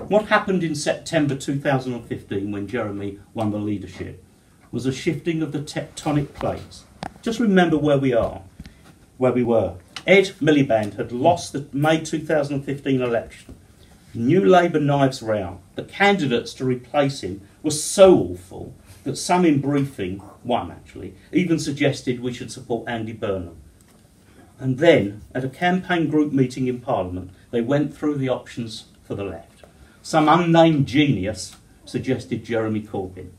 What happened in September 2015 when Jeremy won the leadership was a shifting of the tectonic plates. Just remember where we were. Ed Miliband had lost the May 2015 election. New Labour knives were out. The candidates to replace him were so awful that some in briefing, one actually, even suggested we should support Andy Burnham. And then, at a campaign group meeting in Parliament, they went through the options for the left. Some unnamed genius suggested Jeremy Corbyn.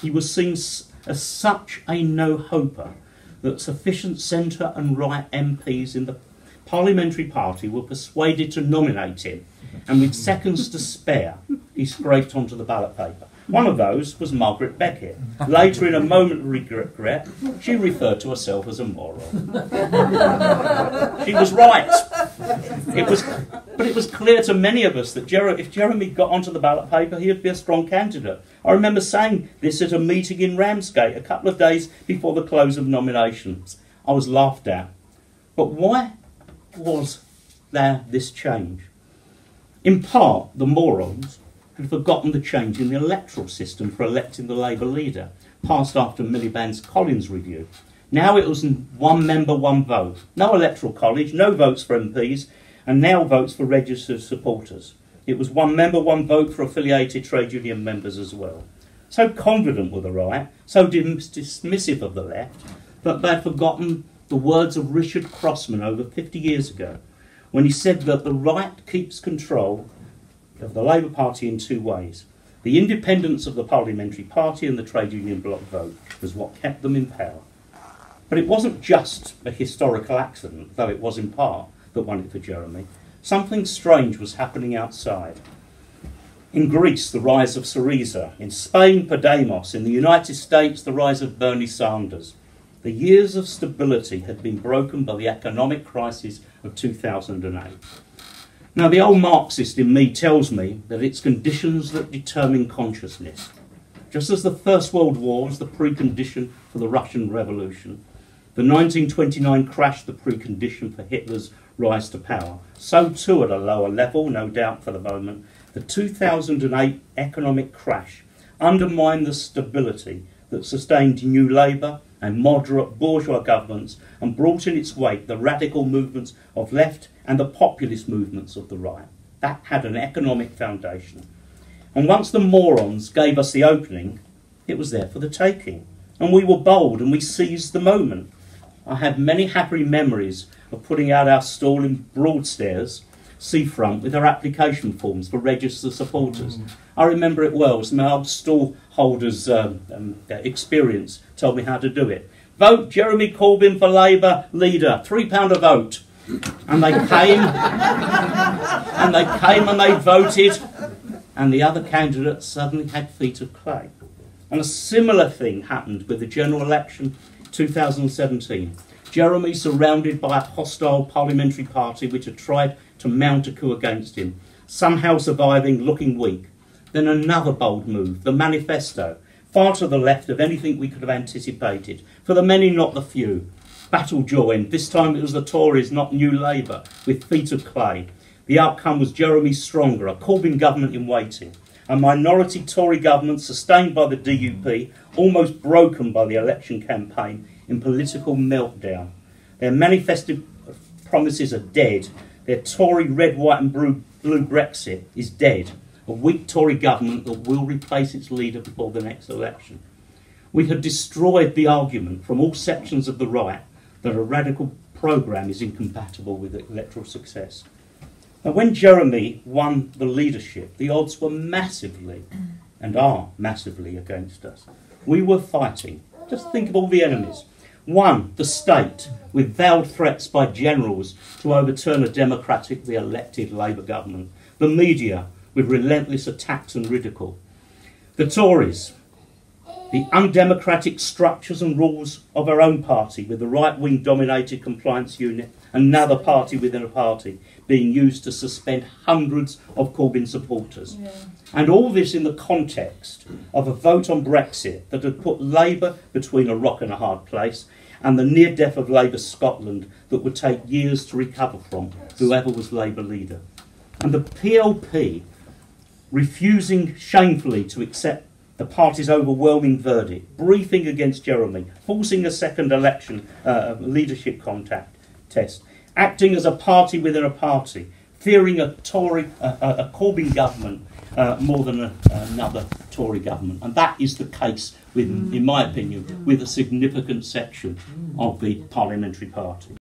He was seen as such a no-hoper that sufficient centre and right MPs in the parliamentary party were persuaded to nominate him, and with seconds to spare, he scraped onto the ballot paper. One of those was Margaret Beckett. Later, in a moment of regret, she referred to herself as a moron. She was right. But it was clear to many of us that if Jeremy got onto the ballot paper, he would be a strong candidate. I remember saying this at a meeting in Ramsgate a couple of days before the close of nominations. I was laughed at. But why was there this change? In part, the morons had forgotten the change in the electoral system for electing the Labour leader, passed after Miliband's Collins review. Now it was one member, one vote. No electoral college, no votes for MPs, and now votes for registered supporters. It was one member, one vote for affiliated trade union members as well. So confident were the right, so dismissive of the left, that they'd forgotten the words of Richard Crossman over 50 years ago, when he said that the right keeps control of the Labour Party in two ways. The independence of the parliamentary party and the trade union bloc vote was what kept them in power. But it wasn't just a historical accident, though it was in part, that won it for Jeremy. Something strange was happening outside. In Greece, the rise of Syriza. In Spain, Podemos. In the United States, the rise of Bernie Sanders. The years of stability had been broken by the economic crisis of 2008. Now, the old Marxist in me tells me that it's conditions that determine consciousness. Just as the First World War was the precondition for the Russian Revolution, the 1929 crash the precondition for Hitler's rise to power, so too at a lower level, no doubt for the moment, the 2008 economic crash undermined the stability that sustained New Labour and moderate bourgeois governments and brought in its wake the radical movements of left and the populist movements of the right. That had an economic foundation. And once the morons gave us the opening, it was there for the taking. And we were bold and we seized the moment. I have many happy memories of putting out our stall in Broadstairs, seafront, with our application forms for registered supporters. I remember it well. It was my old stall holder's experience told me how to do it. Vote Jeremy Corbyn for Labour leader, £3 a vote. And they came, and they voted, and the other candidates suddenly had feet of clay. And a similar thing happened with the general election 2017. Jeremy surrounded by a hostile parliamentary party which had tried to mount a coup against him, somehow surviving, looking weak. Then another bold move, the manifesto, far to the left of anything we could have anticipated. For the many, not the few. Battle joined. This time it was the Tories, not New Labour, with feet of clay. The outcome was Jeremy stronger, a Corbyn government in waiting. A minority Tory government sustained by the DUP, almost broken by the election campaign, in political meltdown. Their manifesto promises are dead. Their Tory red, white and blue Brexit is dead. A weak Tory government that will replace its leader before the next election. We had destroyed the argument from all sections of the right that a radical programme is incompatible with electoral success. Now, when Jeremy won the leadership, the odds were massively, and are massively, against us. We were fighting. Just think of all the enemies. One, the state, with veiled threats by generals to overturn a democratically elected Labour government. The media, with relentless attacks and ridicule. The Tories, the undemocratic structures and rules of our own party, with the right-wing dominated compliance unit, another party within a party, being used to suspend hundreds of Corbyn supporters. Yeah. And all this in the context of a vote on Brexit that had put Labour between a rock and a hard place, and the near death of Labour Scotland that would take years to recover from, whoever was Labour leader. And the PLP refusing shamefully to accept the party's overwhelming verdict, briefing against Jeremy, forcing a second election leadership test, acting as a party within a party, fearing a Corbyn government more than another Tory government. And that is the case, in my opinion, with a significant section of the parliamentary party.